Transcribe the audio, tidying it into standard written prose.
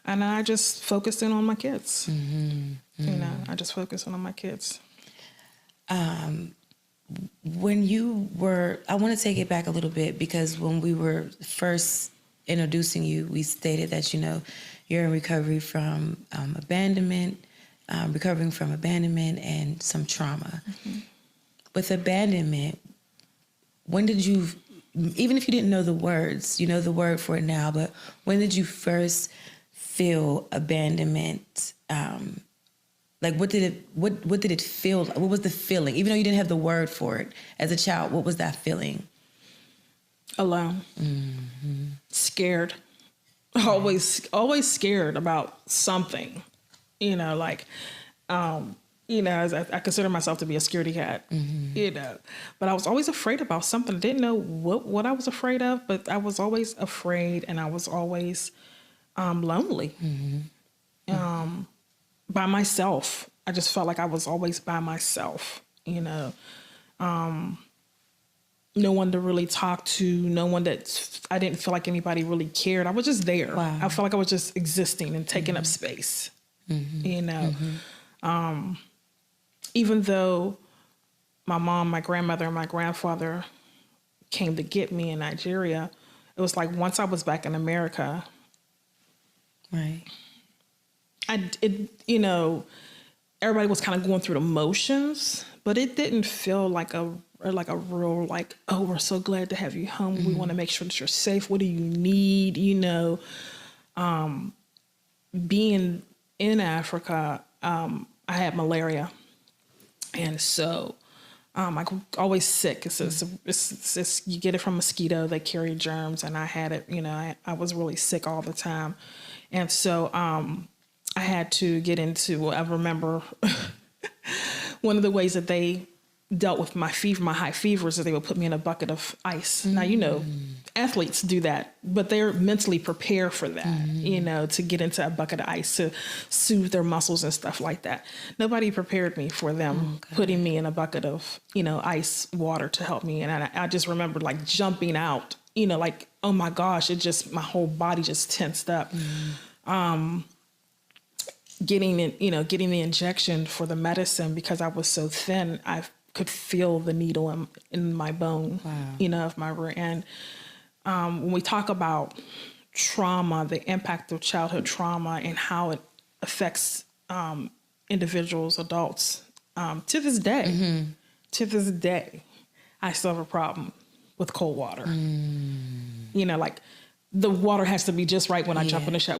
And I just focused in on my kids. I just focused in on my kids. When you were, I want to take it back a little bit, because when we were first introducing you, we stated that, you're in recovery from abandonment, recovering from abandonment and some trauma. With abandonment, when did you, even if you didn't know the words, you know the word for it now, but when did you first feel abandonment? What did it feel? What was the feeling? Even though you didn't have the word for it as a child, what was that feeling? Alone. Scared. Always scared about something. As I consider myself to be a scaredy cat, but I was always afraid about something. I didn't know what I was afraid of, but I was always afraid, and I was always lonely. By myself. I just felt like I was always by myself, no one to really talk to, no one that I didn't feel like anybody really cared. I was just there. Wow. I felt like I was just existing and taking up space, even though my mom, my grandmother, and my grandfather came to get me in Nigeria, it was like once I was back in America, right. Everybody was kind of going through the motions, but it didn't feel like a real, oh, we're so glad to have you home. We want to make sure that you're safe. What do you need? Being in Africa, I had malaria. And so I'm always sick. It's you get it from mosquito. They carry germs, and I had it. I was really sick all the time, and so I had to get into. I remember one of the ways that they dealt with my fever, my high fevers, is they would put me in a bucket of ice. Now athletes do that, but they're mentally prepared for that. To get into a bucket of ice to soothe their muscles and stuff like that. Nobody prepared me for them putting me in a bucket of ice water to help me, and I just remember jumping out. Oh my gosh, my whole body just tensed up. Getting the injection for the medicine, because I was so thin, I could feel the needle in my bone, of my rear end. When we talk about trauma, the impact of childhood trauma and how it affects individuals, adults, to this day, I still have a problem with cold water. The water has to be just right when I jump in the shower.